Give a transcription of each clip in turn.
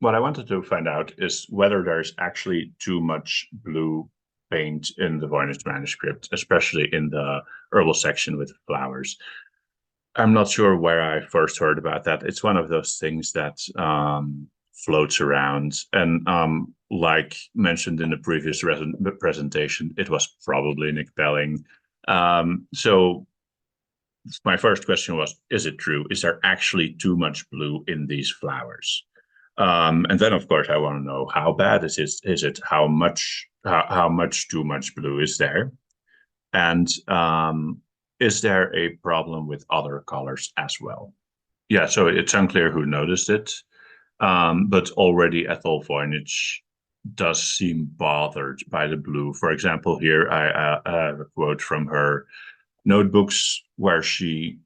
what I wanted to find out is whether there's actually too much blue paint in the Voynich manuscript, especially in the herbal section with flowers. I'm not sure where I first heard about that. It's one of those things that floats around. And like mentioned in the previous presentation, it was probably Nick Belling. So my first question was, is it true? Is there actually too much blue in these flowers? And then, of course, I want to know how bad is it? How much too much blue is there? And is there a problem with other colors as well? Yeah, so it's unclear who noticed it, but already Ethel Voynich does seem bothered by the blue. For example, here I have a quote from her notebooks where she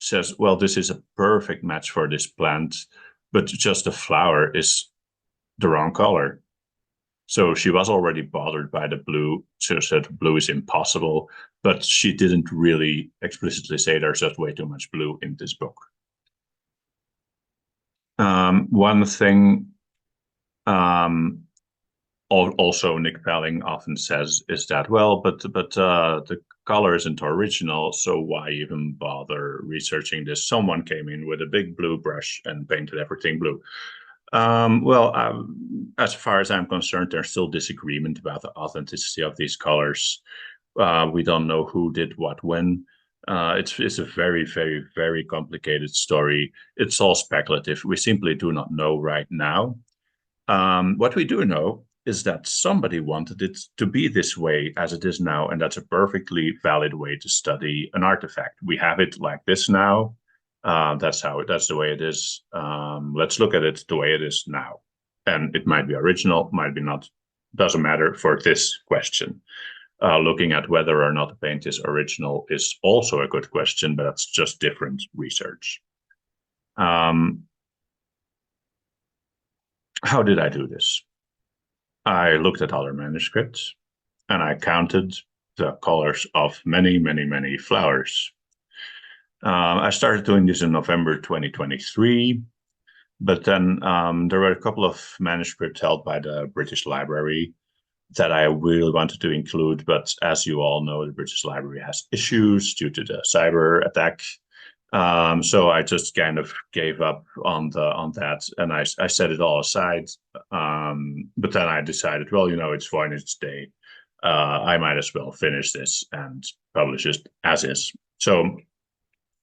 says, well, this is a perfect match for this plant, but just the flower is the wrong color. So she was already bothered by the blue. She said blue is impossible, but she didn't really explicitly say there's just way too much blue in this book. One thing also Nick Belling often says is that, well, but the color isn't original, so why even bother researching this? Someone came in with a big blue brush and painted everything blue. As far as I'm concerned, there's still disagreement about the authenticity of these colors. We don't know who did what when. It's a very, very, very complicated story. It's all speculative. We simply do not know right now. What we do know is that somebody wanted it to be this way as it is now, and that's a perfectly valid way to study an artifact. We have it like this now. That's the way it is. Let's look at it the way it is now. And it might be original, might be not, doesn't matter for this question. Looking at whether or not the paint is original is also a good question, but that's just different research. How did I do this? I looked at other manuscripts and I counted the colors of many, many, many flowers. I started doing this in November 2023, but then there were a couple of manuscripts held by the British Library that I really wanted to include, but as you all know, the British Library has issues due to the cyber attack. So I just kind of gave up on that, and I set it all aside. But then I decided, well, it's Voynich Day. I might as well finish this and publish it as is. So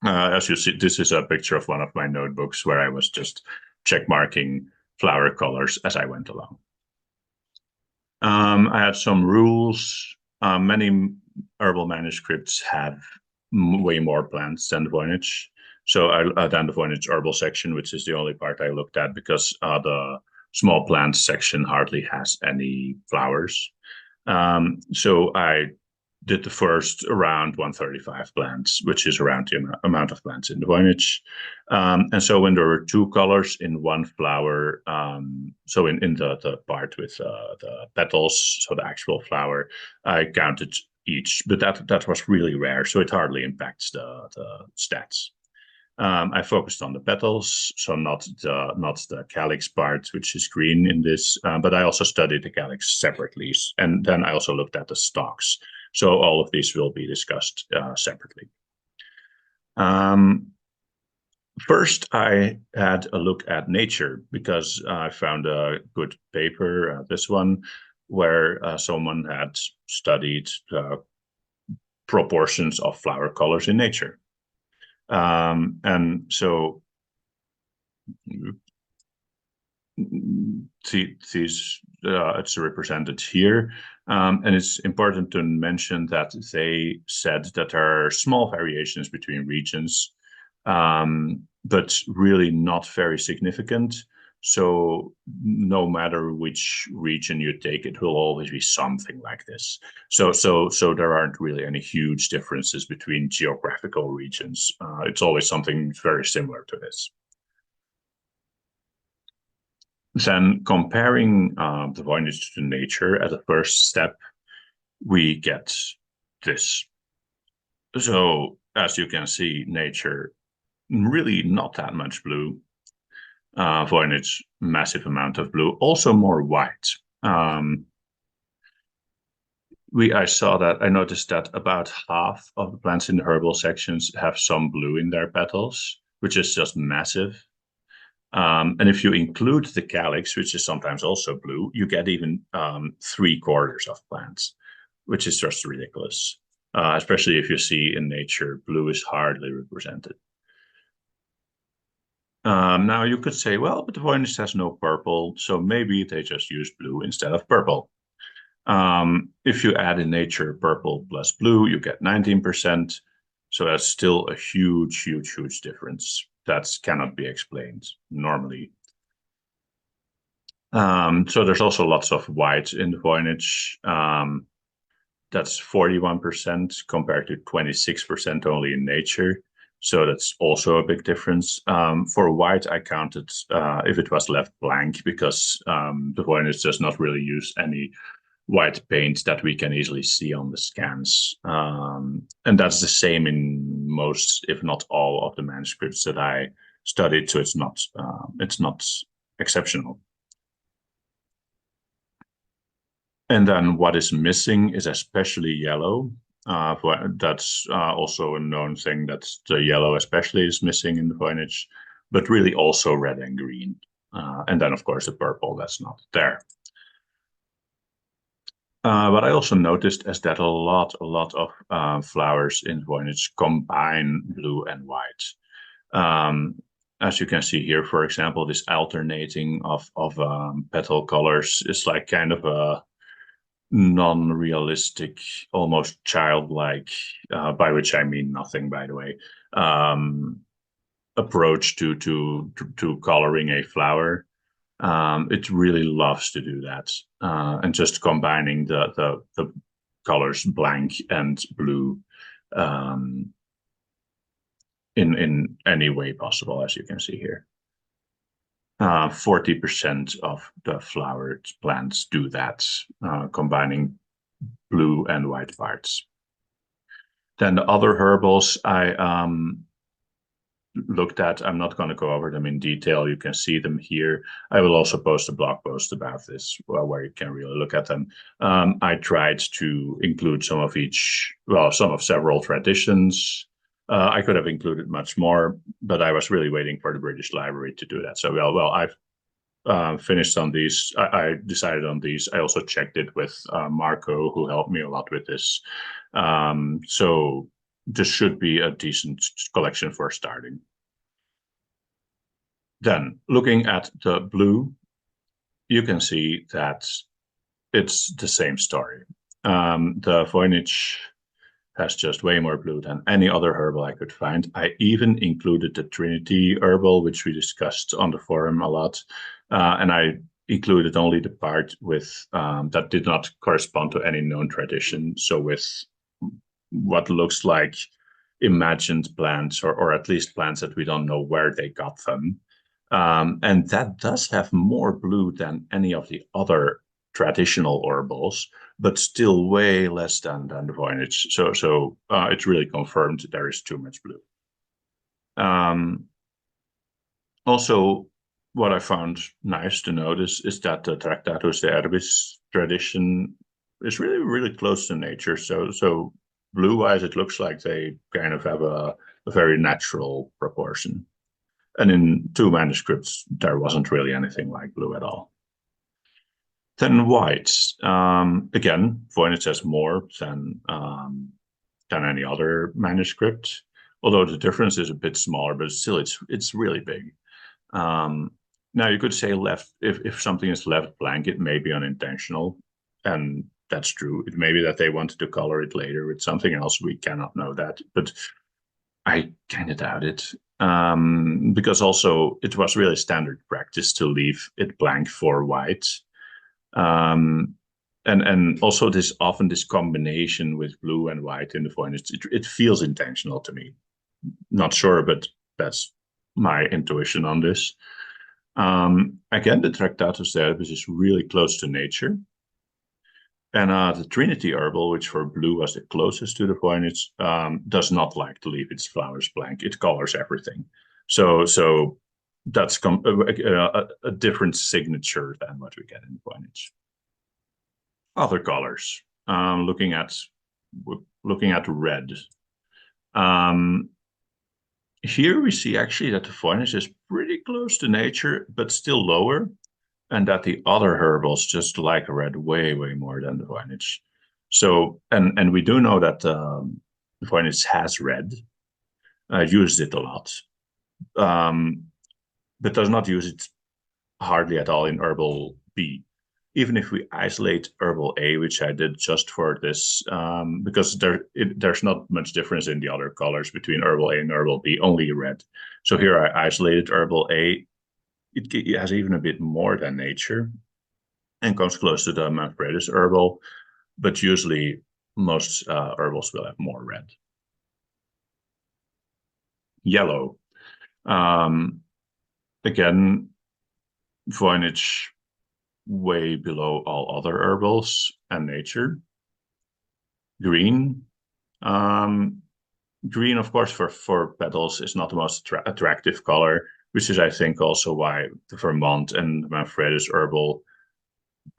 as you see, this is a picture of one of my notebooks where I was just check marking flower colors as I went along. I had some rules. Many herbal manuscripts have way more plants than the Voynich. So than the Voynich herbal section, which is the only part I looked at because the small plants section hardly has any flowers. So I did the first around 135 plants, which is around the amount of plants in the Voynich. And so when there were two colors in one flower, so in the part with the petals, so the actual flower, I counted each, but that was really rare, so it hardly impacts the stats. I focused on the petals, so not the calyx part, which is green in this, but I also studied the calyx separately, and then I also looked at the stalks. So all of these will be discussed separately. First, I had a look at nature because I found a good paper, this one, where someone had studied proportions of flower colors in nature. And so it's represented here. And it's important to mention that they said that there are small variations between regions, but really not very significant. So no matter which region you take, it will always be something like this. So there aren't really any huge differences between geographical regions. It's always something very similar to this. Then comparing the Voynich to nature as a first step, we get this. So as you can see, nature, really not that much blue. Voynich, massive amount of blue, also more white. I noticed that about half of the plants in the herbal sections have some blue in their petals, which is just massive. And if you include the calyx, which is sometimes also blue, you get even 3/4 of plants, which is just ridiculous. Especially if you see in nature, blue is hardly represented. Now you could say, well, but the Voynich has no purple, so maybe they just use blue instead of purple. If you add in nature purple plus blue, you get 19%. So that's still a huge, huge, huge difference. That cannot be explained normally. So there's also lots of white in the Voynich. That's 41% compared to 26% only in nature. So that's also a big difference. For white, I counted if it was left blank because the Voynich does not really use any white paint that we can easily see on the scans. And that's the same in most, if not all, of the manuscripts that I studied. So it's not exceptional. And then what is missing is especially yellow. That's also a known thing that the yellow especially is missing in the Voynich, but really also red and green. And then, of course, the purple that's not there. What I also noticed is that a lot of flowers in Voynich combine blue and white. As you can see here, for example, this alternating of petal colors is like kind of a non-realistic, almost childlike, by which I mean nothing, by the way, approach to coloring a flower. It really loves to do that, and just combining the colors blank and blue in any way possible, as you can see here. 40% of the flowered plants do that, combining blue and white parts. Then the other herbals I looked at, I'm not going to go over them in detail. You can see them here. I will also post a blog post about this where you can really look at them. I tried to include some of several traditions. I could have included much more, but I was really waiting for the British Library to do that. So, I've finished on these. I decided on these. I also checked it with Marco, who helped me a lot with this. So this should be a decent collection for starting. Then, looking at the blue, you can see that it's the same story. The Voynich has just way more blue than any other herbal I could find. I even included the Trinity herbal, which we discussed on the forum a lot. And I included only the part with that did not correspond to any known tradition. So with what looks like imagined plants, or at least plants that we don't know where they got them. And that does have more blue than any of the other traditional herbals, but still way less than the Voynich. So it's really confirmed there is too much blue. Also, what I found nice to notice is that the Tractatus de Herbis tradition is really, really close to nature. So blue-wise, it looks like they kind of have a very natural proportion. And in 2 manuscripts, there wasn't really anything like blue at all. Then whites. Again, Voynich has more than any other manuscript, although the difference is a bit smaller, but still it's really big. Now you could say if something is left blank, it may be unintentional, and that's true. It may be that they wanted to color it later with something else. We cannot know that, but I kind of doubt it. Because also it was really standard practice to leave it blank for white. And also this combination with blue and white in the Voynich, it feels intentional to me. Not sure, but that's my intuition on this. Again, the Tractatus de Herbis is really close to nature. And the Trinity herbal, which for blue was the closest to the Voynich, does not like to leave its flowers blank. It colors everything. So that's a different signature than what we get in Voynich. Other colors. Looking at red. Here we see actually that the Voynich is pretty close to nature, but still lower, and that the other herbals just like red way more than the Voynich. So, and we do know that the Voynich has red. Used it a lot, but does not use it hardly at all in herbal B. Even if we isolate herbal A, which I did just for this, because there's not much difference in the other colors between herbal A and herbal B, only red. So here I isolated herbal A. It has even a bit more than nature and comes close to the Manfredis herbal, but usually most herbals will have more red. Yellow. Again, Voynich way below all other herbals and nature. Green. Green, of course, for petals is not the most attractive color, which is, I think, also why the Vermont and Manfredis herbal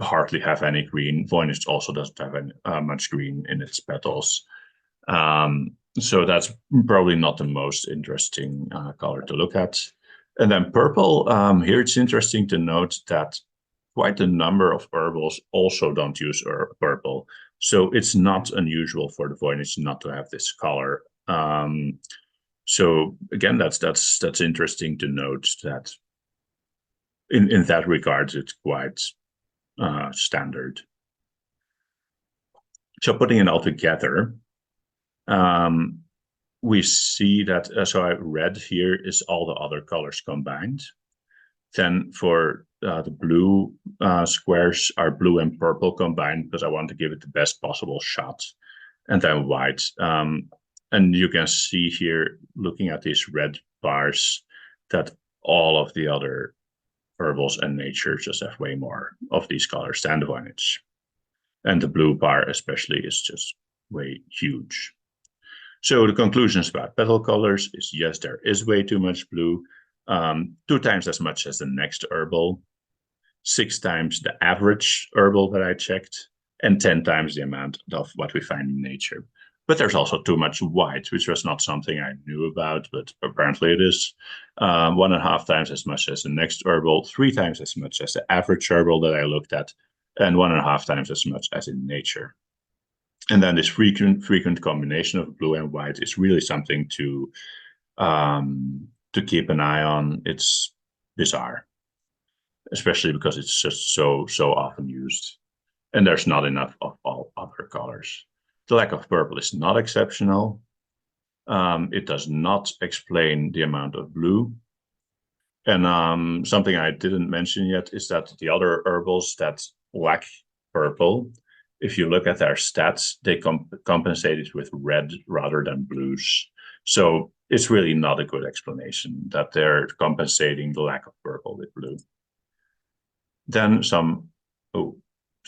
hardly have any green. Voynich also doesn't have any, much green in its petals. So that's probably not the most interesting color to look at. And then purple, here it's interesting to note that quite a number of herbals also don't use purple. So it's not unusual for the Voynich not to have this color. So again, that's interesting to note that in that regard, it's quite standard. So putting it all together, we see that, so red here is all the other colors combined. Then for the blue squares are blue and purple combined because I want to give it the best possible shot. And then white. And you can see here, looking at these red bars, that all of the other herbals and nature just have way more of these colors than the Voynich. And the blue bar especially is just way huge. So the conclusions about petal colors is, yes, there is way too much blue, 2 times as much as the next herbal, 6 times the average herbal that I checked, and 10 times the amount of what we find in nature. But there's also too much white, which was not something I knew about, but apparently it is. 1.5 times as much as the next herbal, 3 times as much as the average herbal that I looked at, and 1.5 times as much as in nature. And then this frequent combination of blue and white is really something to keep an eye on. It's bizarre, especially because it's just so often used, and there's not enough of all other colors. The lack of purple is not exceptional. It does not explain the amount of blue. And something I didn't mention yet is that the other herbals that lack purple, if you look at their stats, they compensate it with red rather than blues. So it's really not a good explanation that they're compensating the lack of purple with blue. Then some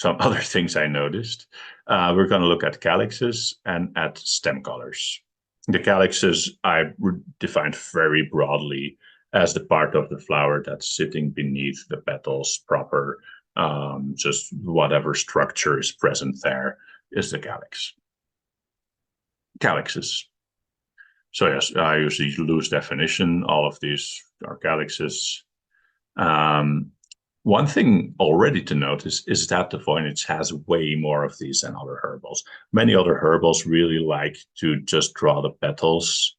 other things I noticed. We're going to look at calyxes and at stem colors. The calyxes I defined very broadly as the part of the flower that's sitting beneath the petals proper. Just whatever structure is present there is the calyx. Calyxes. So yes, I use the loose definition. All of these are calyxes. One thing already to notice is that the Voynich has way more of these than other herbals. Many other herbals really like to just draw the petals,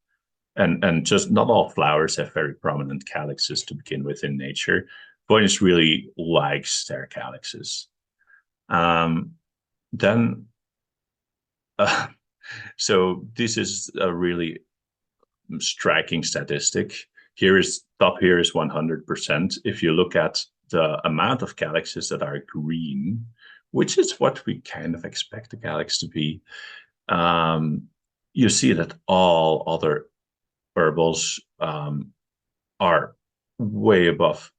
and just not all flowers have very prominent calyxes to begin with in nature. Voynich really likes their calyxes. So this is a really striking statistic. Here is 100%. If you look at the amount of calyxes that are green, which is what we kind of expect the calyx to be, you see that all other herbals are way above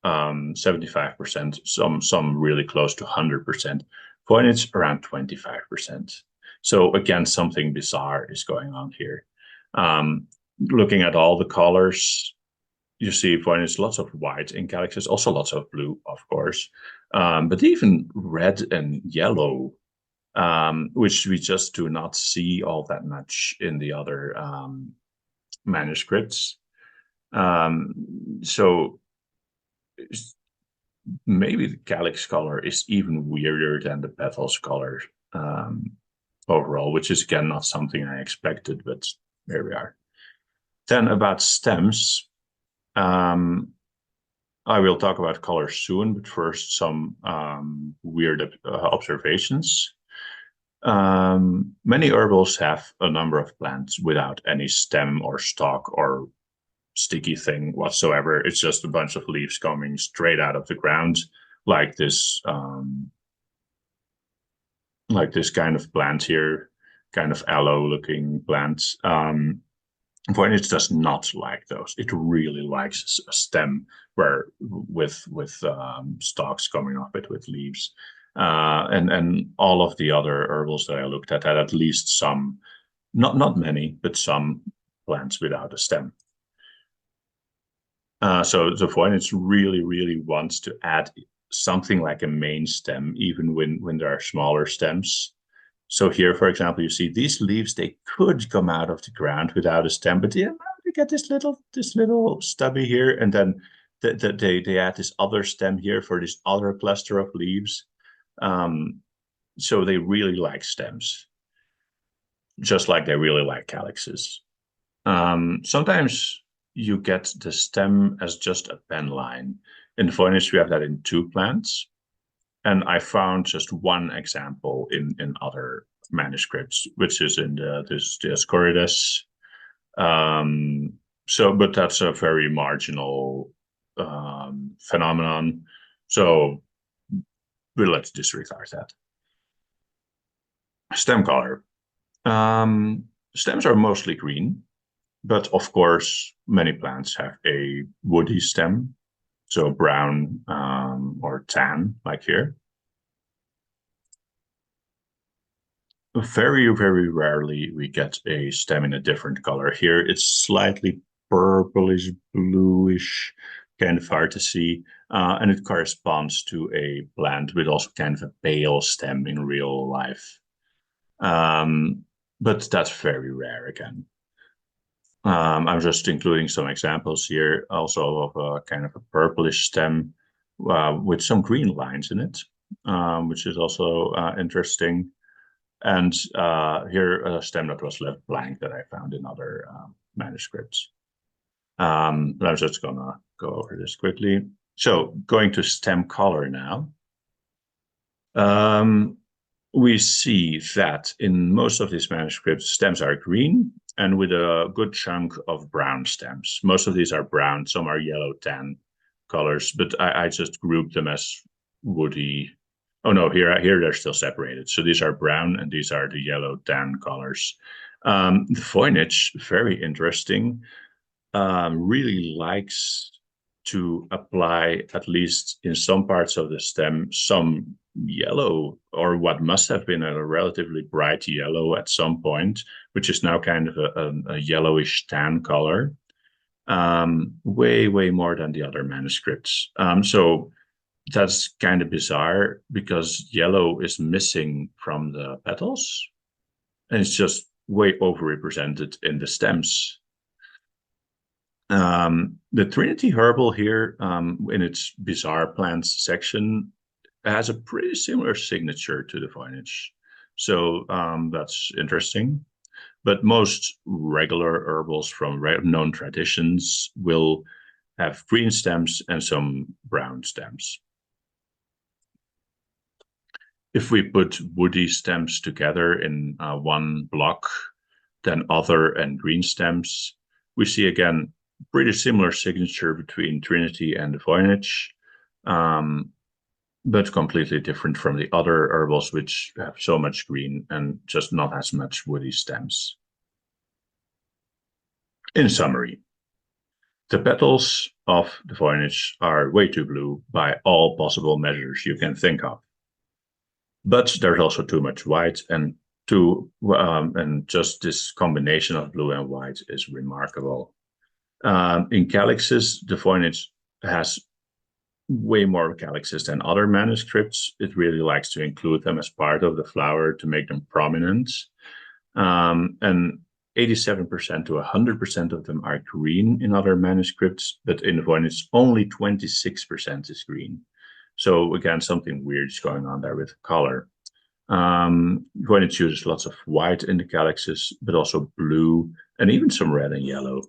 75%, some really close to 100%. Voynich around 25%. So again, something bizarre is going on here. Looking at all the colors, you see Voynich lots of white in Calyxes, also lots of blue, of course, but even red and yellow, which we just do not see all that much in the other manuscripts. So maybe the Calyx color is even weirder than the petals color overall, which is again not something I expected, but there we are. Then about stems, I will talk about color soon, but first some weird observations. Many herbals have a number of plants without any stem or stalk or sticky thing whatsoever. It's just a bunch of leaves coming straight out of the ground, like this kind of plant here, kind of aloe-looking plant. Voynich does not like those. It really likes a stem where with stalks coming off it with leaves. And all of the other herbals that I looked at had at least some, not many, but some plants without a stem. So the Voynich really wants to add something like a main stem, even when there are smaller stems. So here, for example, you see these leaves, they could come out of the ground without a stem, but you get this little stubby here, and then they add this other stem here for this other cluster of leaves. So they really like stems, just like they really like calyxes. Sometimes you get the stem as just a pen line. In the Voynich, we have that in 2 plants. And I found just one example in other manuscripts, which is in the Dioscorides. But that's a very marginal phenomenon. So let's disregard that. Stem color. Stems are mostly green, but of course, many plants have a woody stem. So brown or tan, like here. Very rarely we get a stem in a different color. Here it's slightly purplish, bluish, kind of hard to see. And it corresponds to a plant with also kind of a pale stem in real life. But that's very rare again. I'm just including some examples here also of a kind of a purplish stem with some green lines in it, which is also interesting. And here a stem that was left blank that I found in other manuscripts. But I'm just gonna go over this quickly. So going to stem color now. We see that in most of these manuscripts, stems are green and with a good chunk of brown stems. Most of these are brown, some are yellow tan colors, but I just grouped them as woody. Oh no, here they're still separated. So these are brown and these are the yellow tan colors. The Voynich, very interesting, really likes to apply, at least in some parts of the stem, some yellow, or what must have been a relatively bright yellow at some point, which is now kind of a yellowish tan color, way more than the other manuscripts. So that's kind of bizarre because yellow is missing from the petals, and it's just way overrepresented in the stems. The Trinity herbal here in its bizarre plants section has a pretty similar signature to the Voynich. So that's interesting. But most regular herbals from known traditions will have green stems and some brown stems. If we put woody stems together in one block, then other and green stems, we see again pretty similar signature between Trinity and the Voynich, but completely different from the other herbals, which have so much green and just not as much woody stems. In summary, the petals of the Voynich are way too blue by all possible measures you can think of. But there's also too much white, and just this combination of blue and white is remarkable. In calyxes, the Voynich has way more calyxes than other manuscripts. It really likes to include them as part of the flower to make them prominent. And 87% to 100% of them are green in other manuscripts, but in the Voynich, only 26% is green. So again, something weird is going on there with color. Voynich uses lots of white in the calyxes, but also blue and even some red and yellow.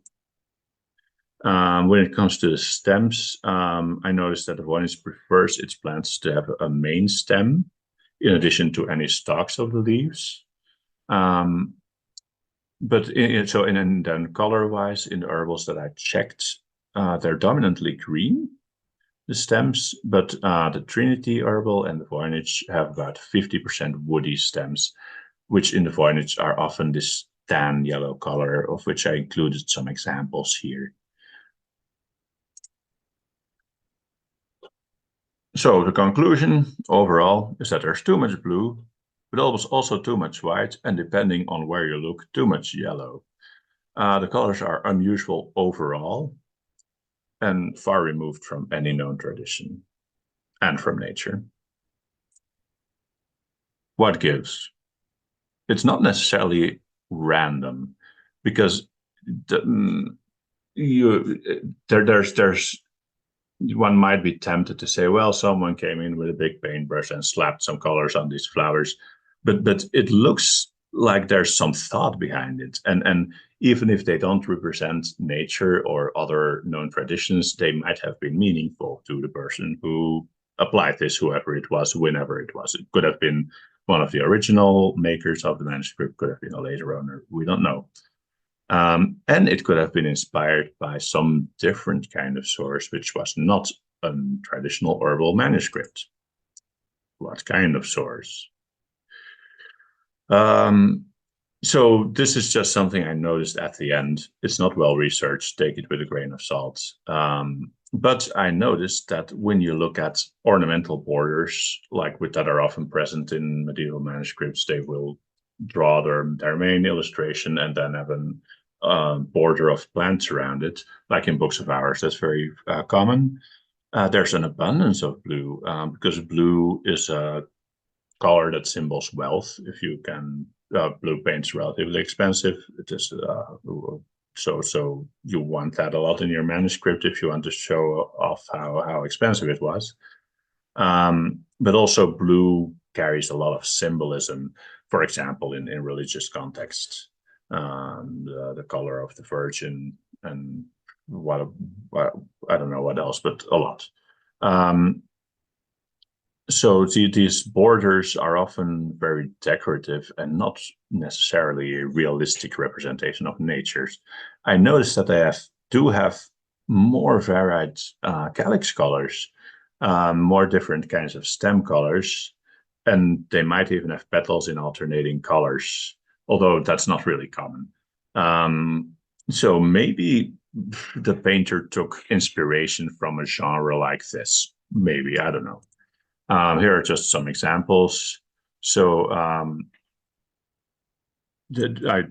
When it comes to the stems, I noticed that the Voynich prefers its plants to have a main stem in addition to any stalks of the leaves. But then color-wise, in the herbals that I checked, they're dominantly green, the stems, but the Trinity herbal and the Voynich have about 50% woody stems, which in the Voynich are often this tan yellow color, of which I included some examples here. So the conclusion overall is that there's too much blue, but also too much white, and depending on where you look, too much yellow. The colors are unusual overall and far removed from any known tradition and from nature. What gives? It's not necessarily random, because there's one might be tempted to say, well, someone came in with a big paintbrush and slapped some colors on these flowers, but it looks like there's some thought behind it, and even if they don't represent nature or other known traditions, they might have been meaningful to the person who applied this, whoever it was, whenever it was. It could have been one of the original makers of the manuscript, could have been a later owner, we don't know. And it could have been inspired by some different kind of source, which was not a traditional herbal manuscript. What kind of source? So this is just something I noticed at the end. It's not well researched, take it with a grain of salt. But I noticed that when you look at ornamental borders, like that are often present in medieval manuscripts, they will draw their main illustration and then have an border of plants around it, like in books of hours. That's very common. There's an abundance of blue because blue is a color that symbols wealth. If you can, blue paint's relatively expensive. It is so you want that a lot in your manuscript if you want to show off how expensive it was. But also blue carries a lot of symbolism. For example, in religious contexts, the color of the Virgin and what I don't know what else, but a lot. So these borders are often very decorative and not necessarily a realistic representation of natures. I noticed that they do have more varied calyx colors, more different kinds of stem colors, and they might even have petals in alternating colors, although that's not really common. So maybe the painter took inspiration from a genre like this. Maybe, I don't know. Here are just some examples. So I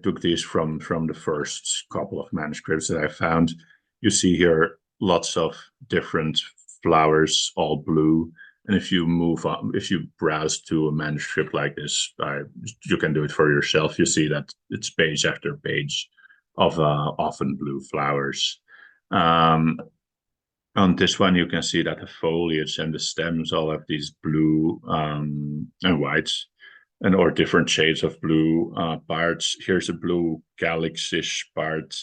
took these from the first couple of manuscripts that I found. You see here lots of different flowers, all blue. And if you move on, if you browse to a manuscript like this, you can do it for yourself. You see that it's page after page of often blue flowers. On this one, you can see that the foliage and the stems all have these blue and whites, or different shades of blue parts. Here's a blue calyx-ish part.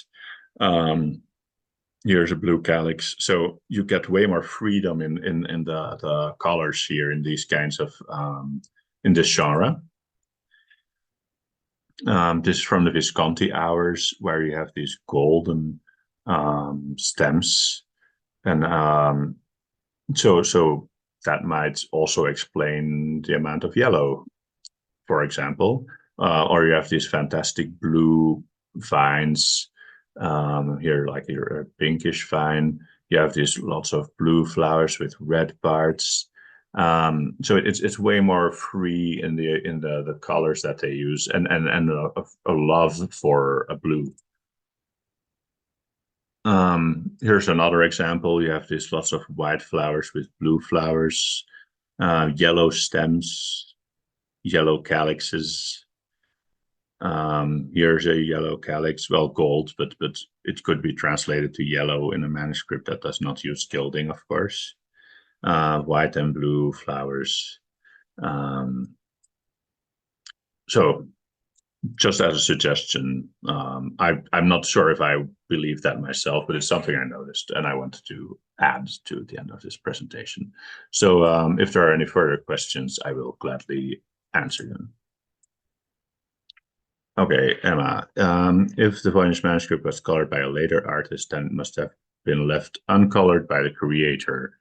Here's a blue calyx. So you get way more freedom in the colors here in these kinds of in this genre. This is from the Visconti hours, where you have these golden stems. And so that might also explain the amount of yellow, for example. Or you have these fantastic blue vines here, like your pinkish vine. You have these lots of blue flowers with red parts. So it's way more free in the colors that they use, and a love for a blue. Here's another example. You have these lots of white flowers with blue flowers, yellow stems, yellow calyxes. Here's a yellow calyx, well, gold, but it could be translated to yellow in a manuscript that does not use gilding, of course. White and blue flowers. So just as a suggestion, I'm not sure if I believe that myself, but it's something I noticed and I wanted to add to the end of this presentation. So if there are any further questions, I will gladly answer them. Okay, Emma, if the Voynich manuscript was colored by a later artist, then it must have been left uncolored by the creator.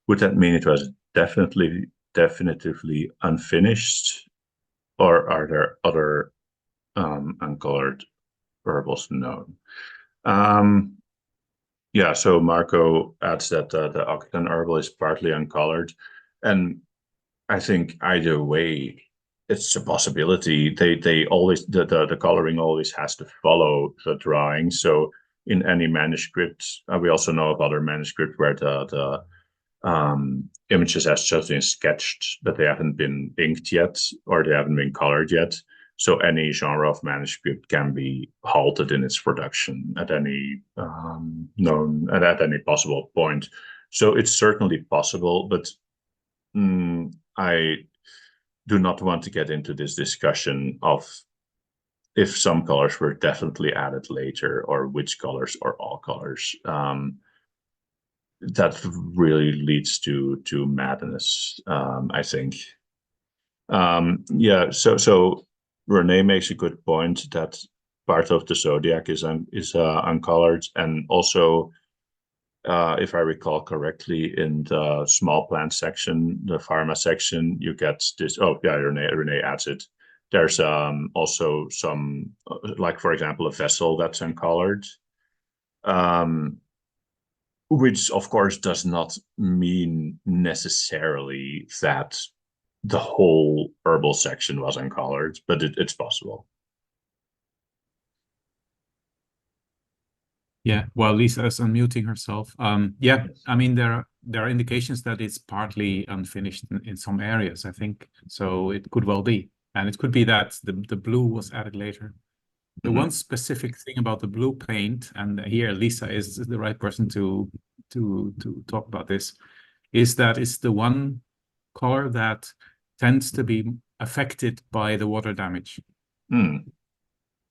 Would that mean it was definitively unfinished, or are there other uncolored herbals known? Yeah, so Marco adds that the Occitan herbal is partly uncolored, and I think either way, it's a possibility. They always the coloring always has to follow the drawing. So in any manuscript, we also know of other manuscripts where the images has just been sketched, but they haven't been inked yet, or they haven't been colored yet. So any genre of manuscript can be halted in its production at any known at any possible point. So it's certainly possible, but I do not want to get into this discussion of if some colors were definitely added later or which colors or all colors. That really leads to madness, I think. Yeah, so Renee makes a good point that part of the zodiac is uncolored, and also if I recall correctly, in the small plant section, the pharma section, you get this. Oh, yeah, Renee adds it. There's also some, like, for example, a vessel that's uncolored, which, of course, does not mean necessarily that the whole herbal section was uncolored, but it's possible. Yeah, well, Lisa is unmuting herself. Yeah, I mean, there are indications that it's partly unfinished in some areas, I think. So it could well be. And it could be that the blue was added later. The one specific thing about the blue paint, and here Lisa is the right person to talk about this, is that it's the one color that tends to be affected by the water damage.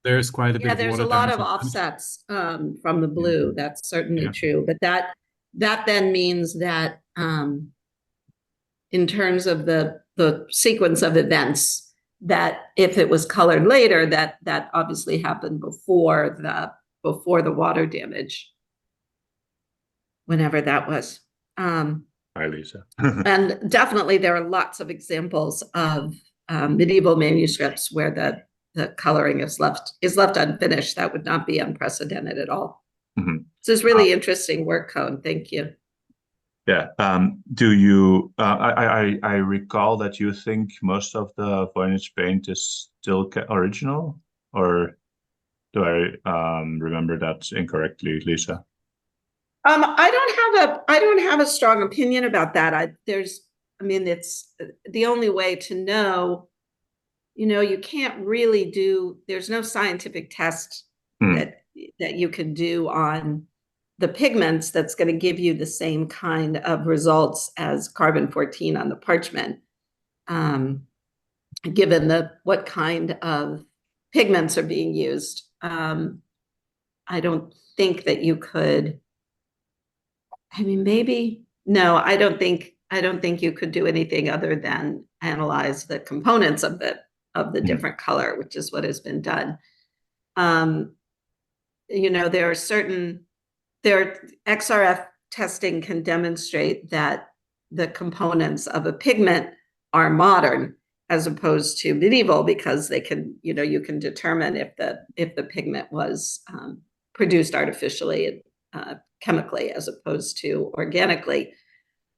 There's quite a bit of water damage. Yeah, there's a lot of offsets from the blue. That's certainly true. But that then means that in terms of the sequence of events, that if it was colored later, that obviously happened before the water damage, whenever that was. Hi, Lisa. And definitely there are lots of examples of medieval manuscripts where the coloring is left unfinished. That would not be unprecedented at all. This is really interesting work, Koen. Thank you. Yeah. Do you? I recall that you think most of the Voynich paint is still original, or do I remember that incorrectly, Lisa? I don't have a strong opinion about that. It's the only way to know. You can't really there's no scientific test that you can do on the pigments that's going to give you the same kind of results as carbon-14 on the parchment, given what kind of pigments are being used. I don't think that you could. I mean, maybe no. I don't think you could do anything other than analyze the components of the different color, which is what has been done. XRF testing can demonstrate that the components of a pigment are modern as opposed to medieval, because you can determine if the pigment was produced artificially and chemically as opposed to organically.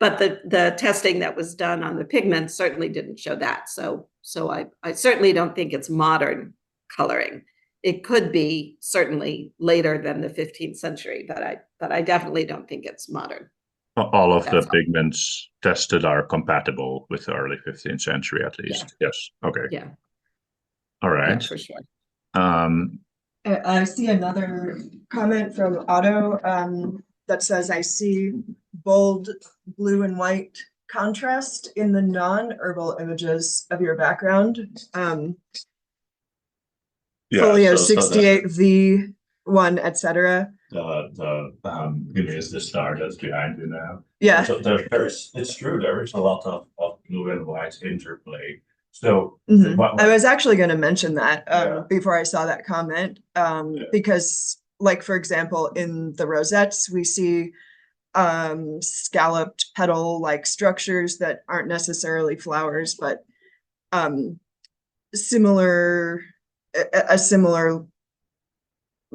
But the testing that was done on the pigments certainly didn't show that. So I certainly don't think it's modern coloring. it could be certainly later than the 15th century, but I definitely don't think it's modern. All of the That's all. pigments tested are compatible with the early 15th century, at least. Yes. Okay. Yeah, All yeah, right. for sure. I see another comment from Otto that says, I see bold blue and white contrast in the non-herbal images of your background. Folio 68 V1, etc. Give me the star that's behind you now. Yeah. So it's true, there is a lot of blue and white interplay. So I was actually going to mention that Yeah. before I saw that comment, because like, for example, in the rosettes, we see scalloped petal like structures that aren't necessarily flowers, but a similar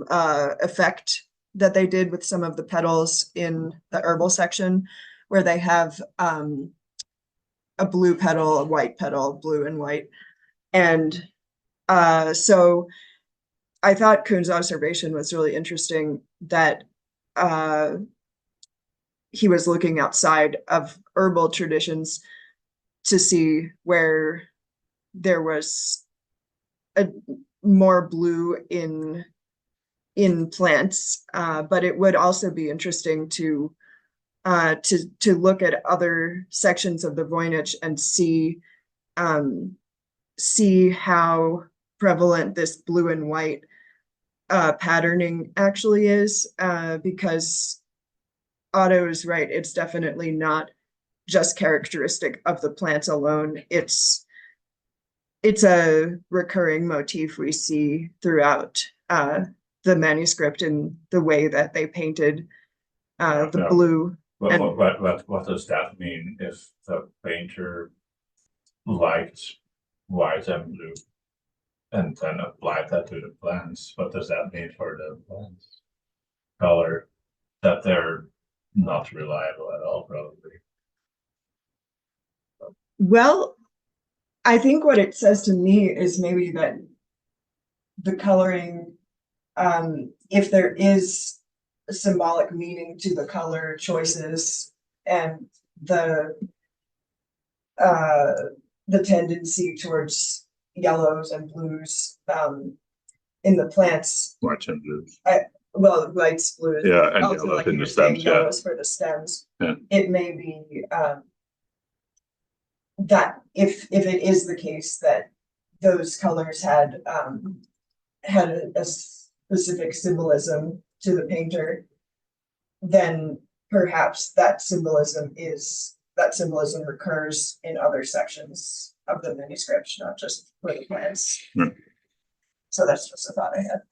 effect that they did with some of the petals in the herbal section, where they have a blue petal, a white petal, blue and white. And so I thought Koen's observation was really interesting, that he was looking outside of herbal traditions to see where there was a more blue in plants, but it would also be interesting to look at other sections of the Voynich and see how prevalent this blue and white patterning actually is, because Otto is right. It's definitely not just characteristic of the plants alone. It's a recurring motif we see throughout the manuscript in the way that they painted the blue. What does that mean if the painter liked white and blue and then applied that to the plants? What does that mean for the plants color? That they're not reliable at all, probably. Well, I think what it says to me is maybe that the coloring, if there is a symbolic meaning to the color choices and the tendency towards yellows and blues in the plants. White and blues. Well, whites, blues. Yeah, and also, yellows like in you the were saying, stems, yeah. yellows for the stems. Yeah. It may be that if it is the case that those colors had a specific symbolism to the painter, then perhaps that symbolism recurs in other sections of the manuscript, not just for the plants. Hmm. So that's just a thought I had.